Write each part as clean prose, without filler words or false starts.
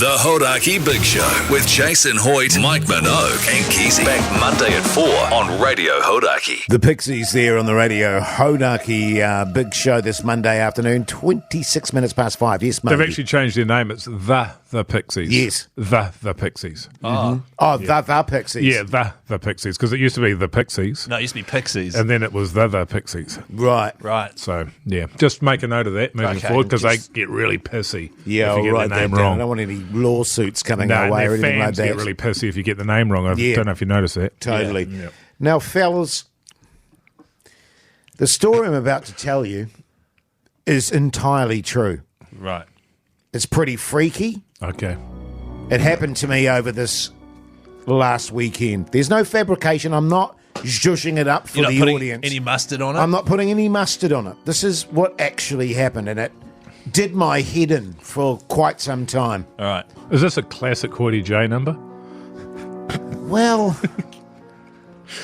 The Hodaki Big Show with Jason Hoyt, Mike Minogue, and Keyzie. Back Monday at 4 on Radio Hodaki. The Pixies there on the Radio Hodaki Big Show this Monday afternoon, 26 minutes past 5. Yes, mate. They've actually changed their name. It's The Pixies. Yes. The Pixies. Oh, the Pixies. Yeah, the Pixies. Because it used to be The Pixies. No, it used to be Pixies. And then it was the Pixies. Right. So, yeah, just make a note of that moving forward because they get really pissy if you get write the name that down. wrong. I don't want any lawsuits coming our way or anything like fans that. get really pissy if you get the name wrong. I don't know if you noticed that. Totally. Yeah. Now, fellas, the story I'm about to tell you is entirely true. Right. It's pretty freaky. Okay. It happened to me over this last weekend. There's no fabrication. I'm not zhushing it up for You're not the putting audience. any mustard on it? I'm not putting any mustard on it. This is what actually happened, and it did my head in for quite some time. All right. Is this a classic Hoity J number? Well,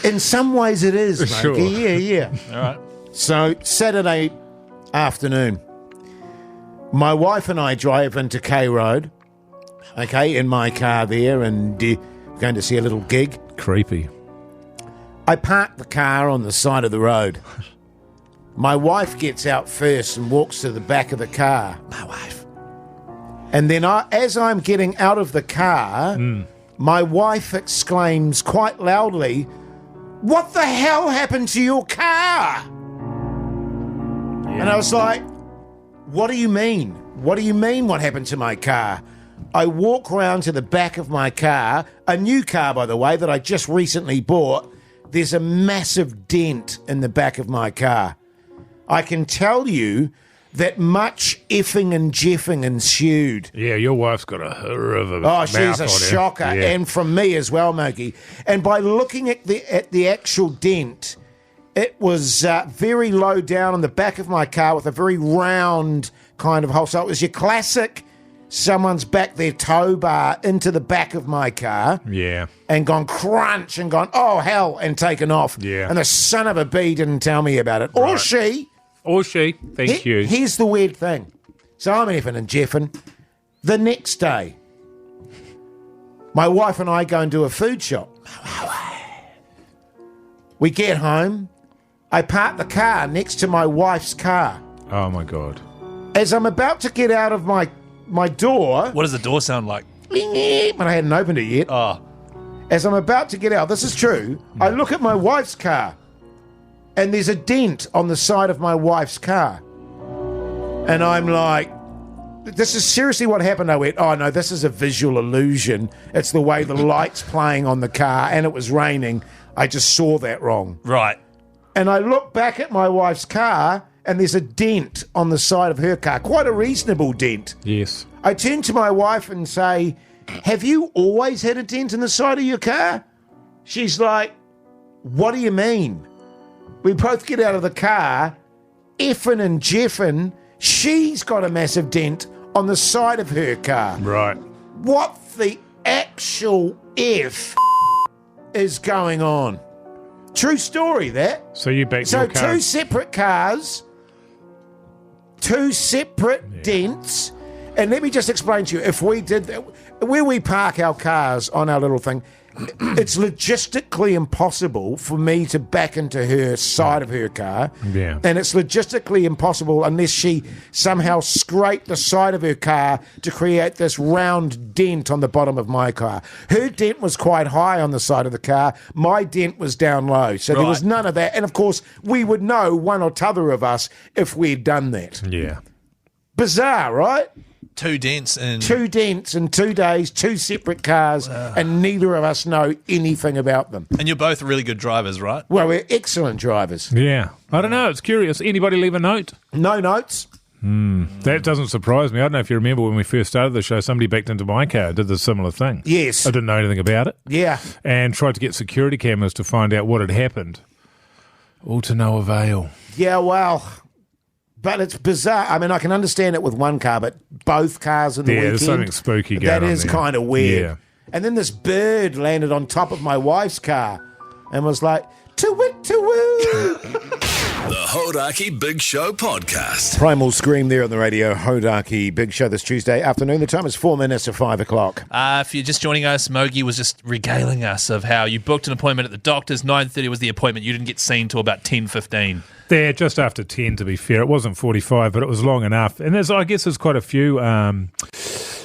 in some ways it is, mate. Sure. Yeah. All right. So, Saturday afternoon, my wife and I drive into K Road, okay, in my car there, and going to see a little gig. Creepy. I park the car on the side of the road. My wife gets out first and walks to the back of the car. My wife. And then as I'm getting out of the car, my wife exclaims quite loudly, "What the hell happened to your car?" And I was like, "What do you mean? What do you mean what happened to my car?" I walk round to the back of my car, a new car, by the way, that I just recently bought. There's a massive dent in the back of my car. I can tell you that much effing and jeffing ensued. Yeah, your wife's got a horrible Oh, mouth she's a on her. shocker, Yeah. and from me as well, Moki. And by looking at the actual dent, it was very low down on the back of my car with a very round kind of hole. So it was your classic, someone's backed their tow bar into the back of my car. Yeah. And gone crunch and gone, oh, hell, and taken off. Yeah. And the son of a bee didn't tell me about it. Or Right. she. Or she. Thank you. Here's the weird thing. So I'm effing and jeffing. The next day, my wife and I go and do a food shop. We get home. I park the car next to my wife's car. Oh, my God. As I'm about to get out of my door, What does the door sound like? but I hadn't opened it yet. Oh. As I'm about to get out, this is true, I look at my wife's car, and there's a dent on the side of my wife's car. And I'm like, this is seriously what happened. I went, oh no, this is a visual illusion. It's the way the light's playing on the car, and it was raining. I just saw that wrong. Right. And I look back at my wife's car, and there's a dent on the side of her car, quite a reasonable dent. Yes. I turn to my wife and say, have you always had a dent in the side of your car? She's like, what do you mean? We both get out of the car, effing and jeffing. She's got a massive dent on the side of her car. Right. What the actual F is going on? True story, that. So you backed So your car. two separate cars, two separate dents. And let me just explain to you, if we did that, where we park our cars on our little thing, it's logistically impossible for me to back into her side of her car. Yeah. And it's logistically impossible unless she somehow scraped the side of her car to create this round dent on the bottom of my car. Her dent was quite high on the side of the car. My dent was down low. So there was none of that. And of course, we would know, one or t'other of us, if we'd done that. Yeah. Bizarre, right? Two dents and... Two dents in 2 days, two separate cars, and neither of us know anything about them. And you're both really good drivers, right? Well, we're excellent drivers. Yeah. I don't know. It's curious. Anybody leave a note? No notes. That doesn't surprise me. I don't know if you remember when we first started the show, somebody backed into my car, did the similar thing. Yes. I didn't know anything about it. Yeah. And tried to get security cameras to find out what had happened. All to no avail. Yeah, well, but it's bizarre. I mean, I can understand it with one car, but both cars in the weekend. There's something spooky going That on is there. kind of weird. Yeah. And then this bird landed on top of my wife's car and was like, To-wit-to-woo. The Hodaki Big Show podcast. Primal Scream there on the radio. Hodaki Big Show this Tuesday afternoon. The time is 4 minutes to 5 o'clock. If you're just joining us, Mogi was just regaling us of how you booked an appointment at the doctor's. 9:30 was the appointment. You didn't get seen till about 10:15. There, just after 10, to be fair. It wasn't 45, but it was long enough. And I guess there's quite a few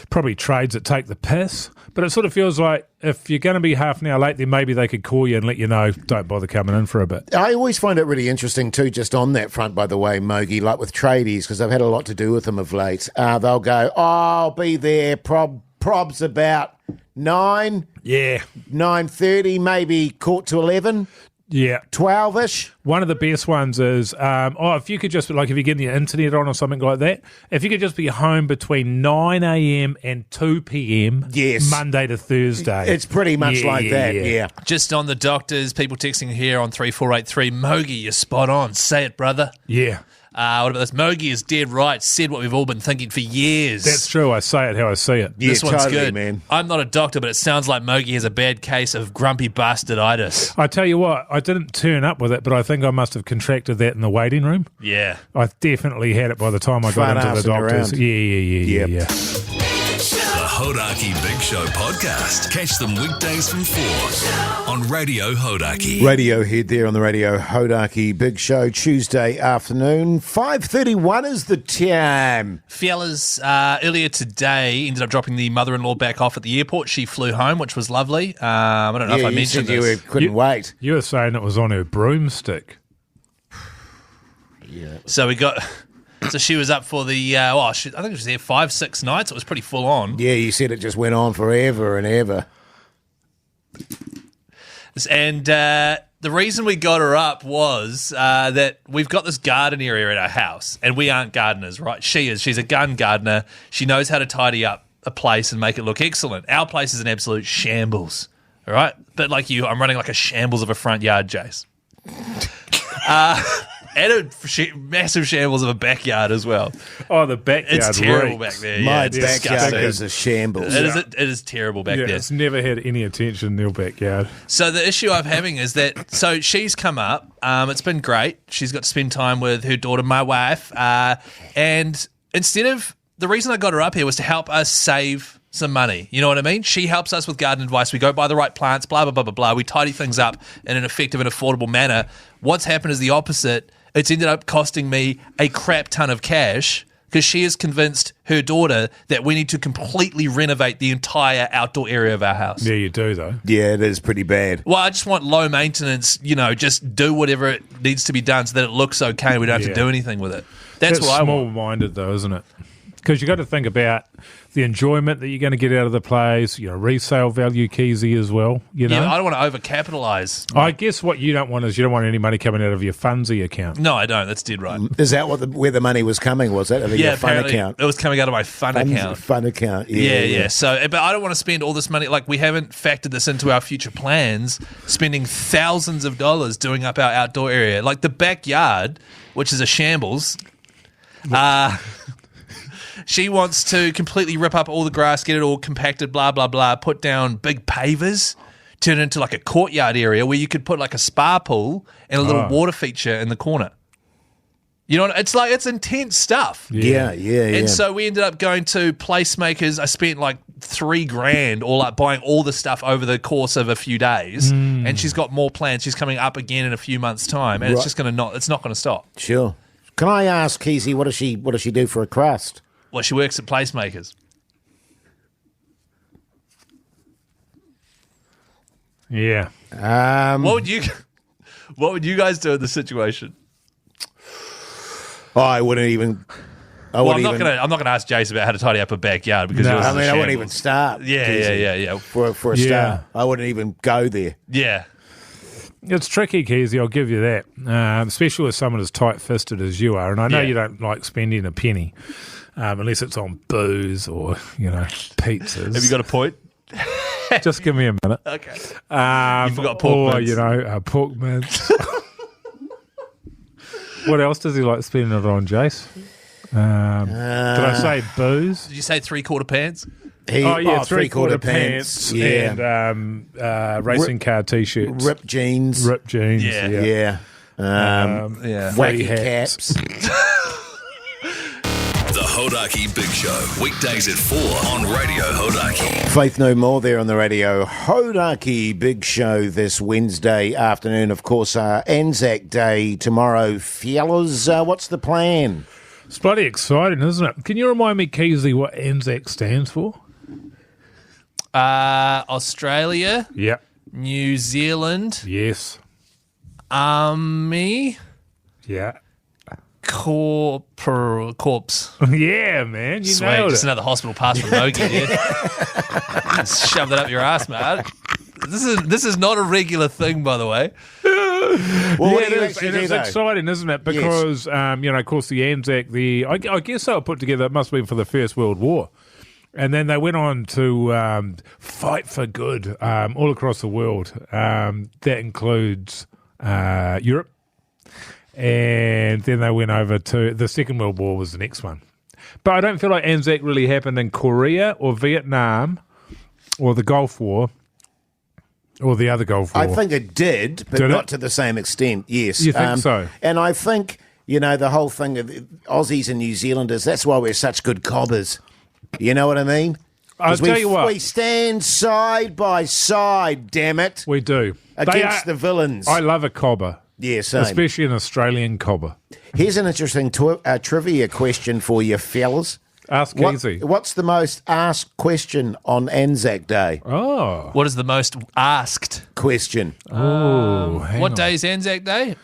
probably trades that take the piss. But it sort of feels like if you're going to be half an hour late, then maybe they could call you and let you know, don't bother coming in for a bit. I always find it really interesting too, just on that front, by the way, Mogi, like with tradies, because I've had a lot to do with them of late. They'll go, I'll be there, probs about 9, Yeah. 9:30, maybe quarter to 11. Yeah. 12-ish. One of the best ones is, if you could just, like if you're getting your internet on or something like that, if you could just be home between 9 a.m. and 2 p.m. Yes. Monday to Thursday. It's pretty much like that, yeah. Just on the doctors, people texting here on 3483. Mogi, you're spot on. Say it, brother. Yeah. What about this? Mogi is dead right. Said what we've all been thinking for years. That's true. I say it how I see it. Yeah, This one's totally, good. man. I'm not a doctor, but it sounds like Mogi has a bad case of grumpy bastarditis. I tell you what, I didn't turn up with it, but I think I must have contracted that in the waiting room. Yeah. I definitely had it by the time I got into the Fart-arsing doctors. around. Yeah. Yep. The Hodaki Big Show podcast. Catch them weekdays from 4 on Radio Hodaki. Radiohead there on the radio. Hodaki Big Show, Tuesday afternoon. 5:31 is the time. Fellas, earlier today ended up dropping the mother-in-law back off at the airport. She flew home, which was lovely. I don't know if I you mentioned said this. you couldn't wait. You were saying it was on her broomstick. So we got... So she was up for the... I think she was there 5-6 nights. It was pretty full on. Yeah, you said it just went on forever and ever. And the reason we got her up was that we've got this garden area at our house, and we aren't gardeners, right? She is. She's a gun gardener. She knows how to tidy up a place and make it look excellent. Our place is an absolute shambles, all right? But like you, I'm running like a shambles of a front yard, Jase. And a massive shambles of a backyard as well. Oh, the backyard It's terrible reeks. back there. My it's backyard disgusting. is a shambles. It is terrible back Yeah, there. it's never had any attention in your backyard. So the issue I'm having is that, so she's come up, it's been great. She's got to spend time with her daughter, my wife, and instead of, the reason I got her up here was to help us save some money. You know what I mean? She helps us with garden advice. We go buy the right plants, blah, blah, blah, blah, blah. We tidy things up in an effective and affordable manner. What's happened is the opposite. It's ended up costing me a crap ton of cash because she has convinced her daughter that we need to completely renovate the entire outdoor area of our house. Yeah, you do, though. Yeah, it is pretty bad. Well, I just want low maintenance, just do whatever it needs to be done so that it looks okay and we don't have to Yeah. do anything with it. That's what I want. small-minded, though, isn't it? Because you got to think about the enjoyment that you're going to get out of the place, resale value, Keyzie as well, you know? Yeah, I don't want to overcapitalize. I guess what you don't want is you don't want any money coming out of your fundsy account. No, I don't. That's dead right. Is that where the money was coming, was it? Yeah, Your fun apparently account? it was coming out of my fun account. Fun account, Yeah. So, but I don't want to spend all this money. Like, we haven't factored this into our future plans, spending thousands of dollars doing up our outdoor area. Like the backyard, which is a shambles. She wants to completely rip up all the grass, get it all compacted, blah, blah, blah, put down big pavers, turn it into like a courtyard area where you could put like a spa pool and a little water feature in the corner. You know, it's intense stuff. Yeah. And so we ended up going to placemakers. I spent like $3,000 all up buying all the stuff over the course of a few days. And she's got more plans. She's coming up again in a few months' time, and Right. it's not going to stop. Sure. Can I ask, Keyzie, what does she do for a crust? Well, she works at placemakers. Yeah. What would you guys do in this situation? I wouldn't even. I'm not gonna ask Jase about how to tidy up a backyard because No, yours is I mean, a I wouldn't even shambles. start. Keyzie, Yeah. For a Yeah. start, I wouldn't even go there. Yeah. It's tricky, Keyzie, I'll give you that, especially with someone as tight-fisted as you are. And I know Yeah. you don't like spending a penny, unless it's on booze or, pizzas. Have you got a point? Just give me a minute. Okay. You forgot pork mince. Pork mince. What else does he like spending it on, Jace? Did I say booze? Did you say 3/4 pants? Three-quarter pants. Yeah. And racing car T-shirts. Ripped jeans. Yeah. Wacky caps. The Hodaki Big Show, weekdays at 4 on Radio Hodaki. Faith No More there on the Radio Hodaki Big Show this Wednesday afternoon. Of course, ANZAC Day tomorrow. Fellas, what's the plan? It's bloody exciting, isn't it? Can you remind me, Keyzie, what ANZAC stands for? Australia, Yeah. New Zealand, Yes. Army, Yeah. Corps. Yeah, man. You Sweet, nailed just it. another hospital pass from Mogi. Just shove that up your ass, man. This is not a regular thing, by the way. Well, what do you It's actually do, though? exciting, isn't it? Because, of course, the ANZAC, I guess they were put together, it must have been for the First World War. And then they went on to fight for good all across the world. That includes Europe. And then they went over to the Second World War was the next one. But I don't feel like ANZAC really happened in Korea or Vietnam or the Gulf War or the other Gulf War. I think it did, but Did not it? to the same extent, yes. You think so? And I think, the whole thing of Aussies and New Zealanders, that's why we're such good cobbers. You know what I mean? I'll 'Cause tell you what. We stand side by side, damn it, We do. against the villains. I love a cobber. Yeah, same. Especially an Australian cobber. Here's an interesting trivia question for you, fellas. Ask Keyzie. What's the most asked question on ANZAC Day? Oh. What is the most asked? Question. What day is Anzac Day?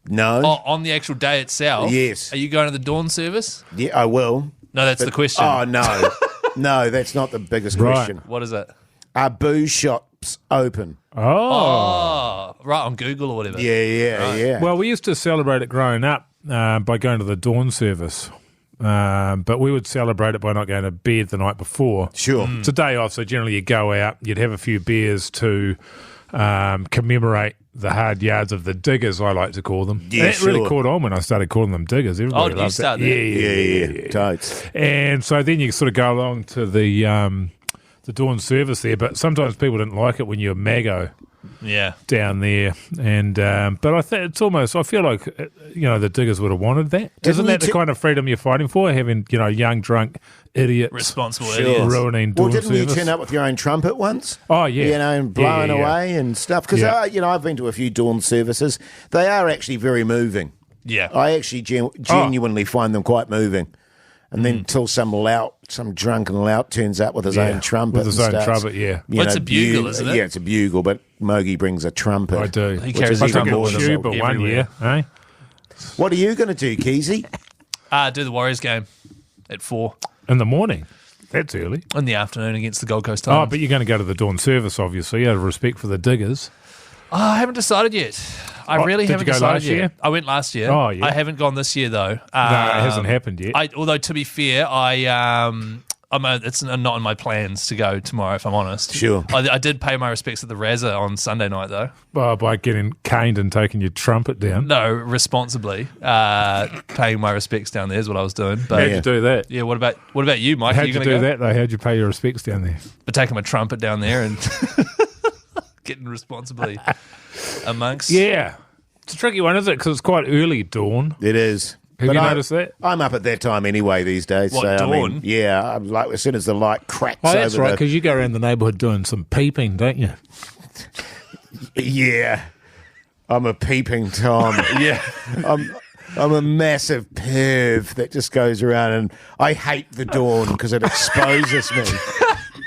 No. Oh, on the actual day itself? Yes. Are you going to the dawn service? Yeah, I will. No, that's the question. Oh, no. No, that's not the biggest Right. question. What is it? Are booze shops open? Oh. Oh, right, on Google or whatever. Yeah. Well, we used to celebrate it growing up by going to the dawn service. But we would celebrate it by not going to bed the night before. Sure. It's a day off, so generally you go out, you'd have a few beers to commemorate the hard yards of the diggers, I like to call them. Yeah, That really sure. caught on when I started calling them diggers. Everybody did you loved start it. that? Yeah. Totes. And so then you sort of go along to the dawn service there, but sometimes people didn't like it when you're Mago Yeah. down there. And but I think it's almost, I feel like the diggers would have wanted that. Isn't that the kind of freedom you're fighting for? Having young drunk idiots Responsible Sure. idiots. ruining dawn Well, didn't service. you turn up with your own trumpet once? Oh, yeah. And blowing Yeah. away and stuff? Because, Yeah. I've been to a few dawn services. They are actually very moving. Yeah. I actually genuinely find them quite moving. And then till some drunken lout turns up with his own trumpet. With his and own starts, trumpet, yeah. Well, it's a bugle, isn't it? Yeah, it's a bugle, but Mogi brings a trumpet. I do. He carries I a took trumpet a with him tuba one everywhere. year, eh? What are you going to do, Keyzie? Do the Warriors game at 4 In the morning. That's early. in the afternoon against the Gold Coast Oh, Titans. but you're going to go to the dawn service, obviously, out of respect for the diggers. I haven't decided yet. I really did you haven't go decided last yet. year? I went last year. Oh, yeah. I haven't gone this year though. No, it hasn't happened yet. Although to be fair, it's not in my plans to go tomorrow. If I'm honest, Sure. I did pay my respects at the Razza on Sunday night though. By getting caned and taking your trumpet down. No, responsibly paying my respects down there is what I was doing. But How'd you do that? yeah, what about you, Mike? Are How'd you you going to do go? that, though? How'd you pay your respects down there? But taking my trumpet down there and getting responsibly amongst. Yeah. It's a tricky one, isn't it? Because it's quite early dawn. It is. Have But you noticed that? I'm up at that time anyway these days. What, so, dawn? I'm like as soon as the light cracks Oh, that's over right, because you go around the neighbourhood doing some peeping, don't you? Yeah. I'm a peeping Tom. Yeah. I'm a massive perv that just goes around, and I hate the dawn because it exposes me.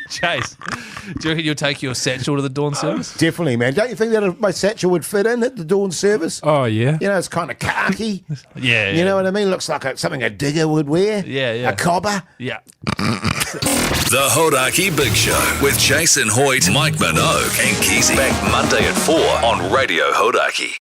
Chase, do you reckon you'll take your satchel to the dawn service? Definitely, man. Don't you think that my satchel would fit in at the dawn service? Oh, yeah. It's kind of khaki. Yeah. You know what I mean? Looks like something a digger would wear. Yeah. A cobber. Yeah. The Hodaki Big Show with Jason Hoyt, Mike Minogue, and Keyzie. Back Monday at 4 on Radio Hodaki.